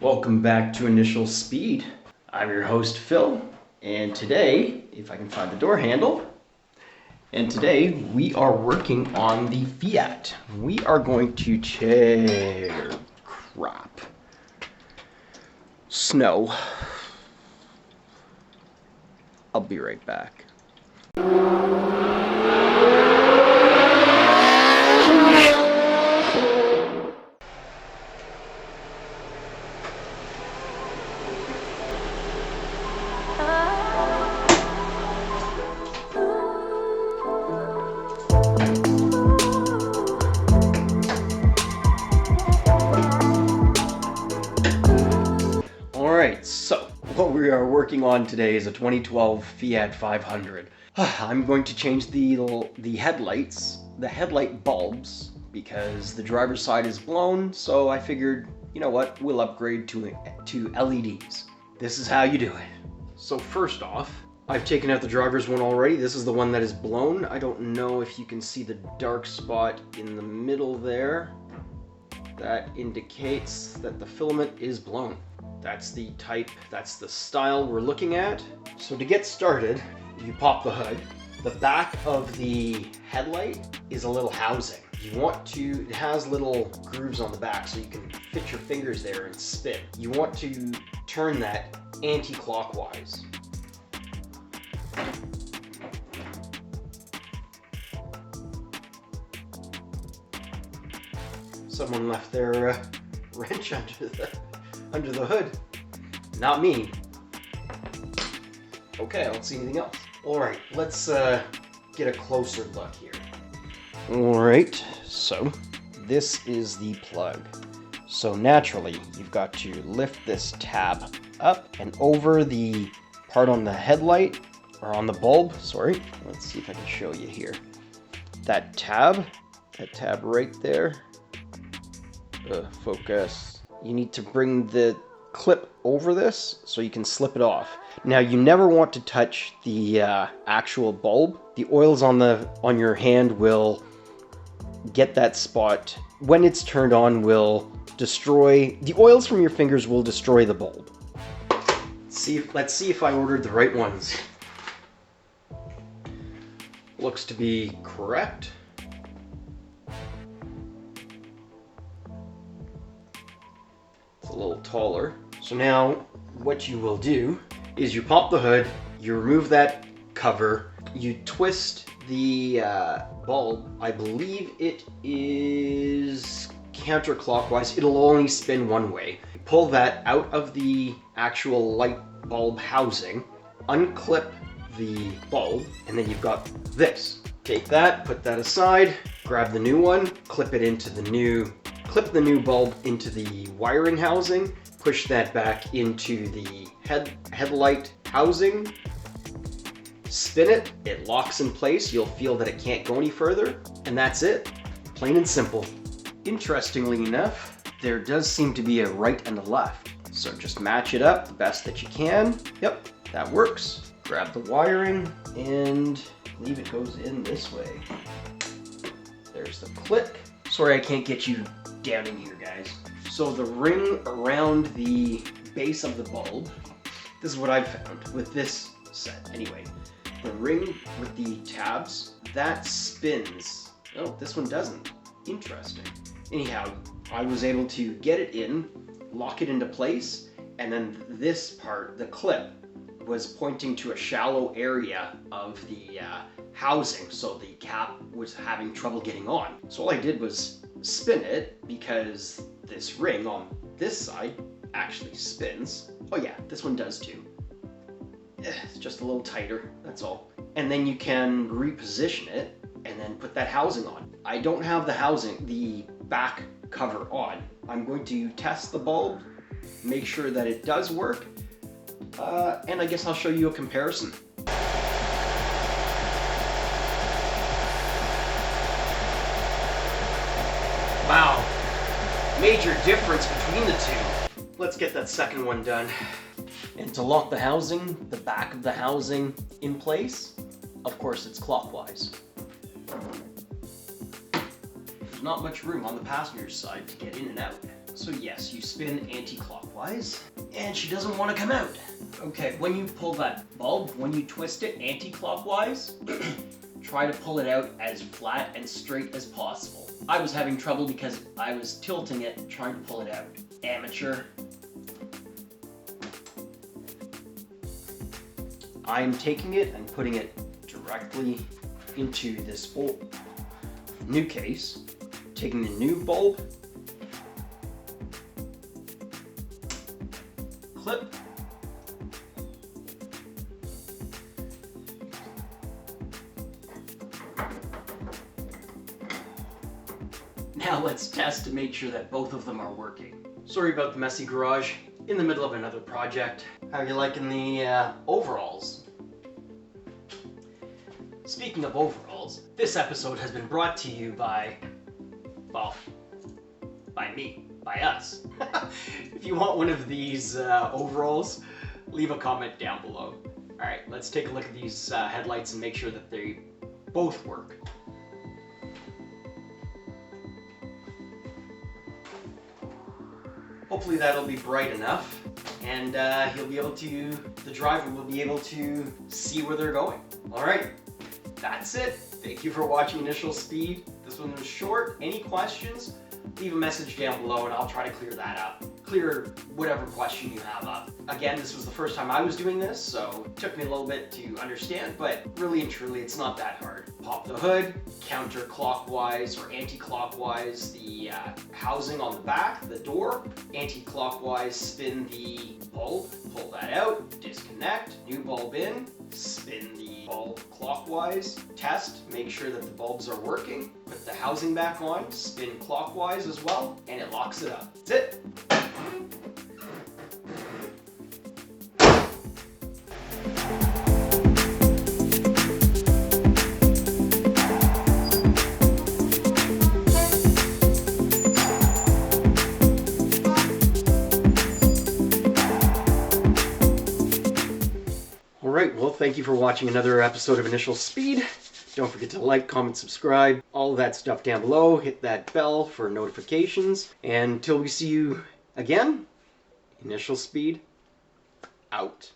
Welcome back to Initial Speed. I'm your host Phil, and today, if I can find the door handle, and today we are working on the Fiat. We are going to snow. I'll be right back. Alright, so what we are working on today is a 2012 Fiat 500. I'm going to change the headlights, the headlight bulbs, because the driver's side is blown, so I figured, you know what, we'll upgrade to LEDs. This is how you do it. So first off, I've taken out the driver's one already. This is the one that is blown. I don't know if you can see the dark spot in the middle there. That indicates that the filament is blown. That's the type, that's the style we're looking at. So to get started, you pop the hood. The back of the headlight is a little housing. You want to, it has little grooves on the back so you can fit your fingers there and spin. You want to turn that anti-clockwise. Someone left their wrench under the hood. Not me. Okay, I don't see anything else. Alright, let's get a closer look here. Alright, so this is the plug. So naturally, you've got to lift this tab up and over the part on the headlight, or on the bulb, sorry. Let's see if I can show you here. That tab right there. Focus. You need to bring the clip over this so you can slip it off. Now you never want to touch the actual bulb. The oils on your hand will get that spot. When it's turned on, will destroy the oils from your fingers will destroy the bulb. Let's see if I ordered the right ones. Looks to be correct. It's a little taller. So now what you will do is you pop the hood, you remove that cover, you twist the bulb. I believe it is counterclockwise. It'll only spin one way. Pull that out of the actual light bulb housing, unclip the bulb, and then you've got this. Take that, put that aside, grab the new one, clip the new bulb into the wiring housing, push that back into the headlight housing, spin it locks in place, you'll feel that it can't go any further, and that's it. Plain and simple. Interestingly enough, there does seem to be a right and a left, so just match it up the best that you can. Yep, that works. Grab the wiring, and I believe it goes in this way. There's the clip. Sorry I can't get you down in here, guys. So the ring around the base of the bulb, this is what I've found with this set anyway. The ring with the tabs, that spins. Oh, this one doesn't. Interesting. Anyhow, I was able to get it in, lock it into place, and then this part, the clip, was pointing to a shallow area of the housing, so the cap was having trouble getting on. So all I did was spin it, because this ring on this side actually spins. Oh yeah, this one does too. It's just a little tighter, that's all. And then you can reposition it and then put that housing on. I don't have the back cover on. I'm going to test the bulb, make sure that it does work, and I guess I'll show you a comparison. Wow, major difference between the two. Let's get that second one done. And to lock the housing, the back of the housing in place, of course it's clockwise. There's not much room on the passenger side to get in and out. So yes, you spin anti-clockwise, and she doesn't want to come out. Okay, when you pull that bulb, when you twist it anti-clockwise, try to pull it out as flat and straight as possible. I was having trouble because I was tilting it, trying to pull it out. Amateur. I'm taking it and putting it directly into this old new case, taking the new bulb, clip, now let's test to make sure that both of them are working. Sorry about the messy garage, in the middle of another project. How are you liking the overalls? Speaking of overalls, this episode has been brought to you by, well, by me, by us. If you want one of these overalls, leave a comment down below. Alright, let's take a look at these headlights and make sure that they both work. Hopefully that'll be bright enough, and he'll be able to, the driver will be able to see where they're going. Alright, that's it. Thank you for watching Initial Speed. This one was short. Any questions? Leave a message down below and I'll try to clear that up. Clear whatever question you have up. Again, this was the first time I was doing this, so it took me a little bit to understand, but really and truly, it's not that hard. Pop the hood, counterclockwise or anti-clockwise the housing on the back, the door, anti-clockwise spin the bulb, pull that out, disconnect, new bulb in, spin the bulb clockwise, test, make sure that the bulbs are working, put the housing back on, spin clockwise as well, and it locks it up. That's it. Alright, well, thank you for watching another episode of Initial Speed. Don't forget to like, comment, subscribe, all of that stuff down below. Hit that bell for notifications. And until we see you again, Initial Speed out.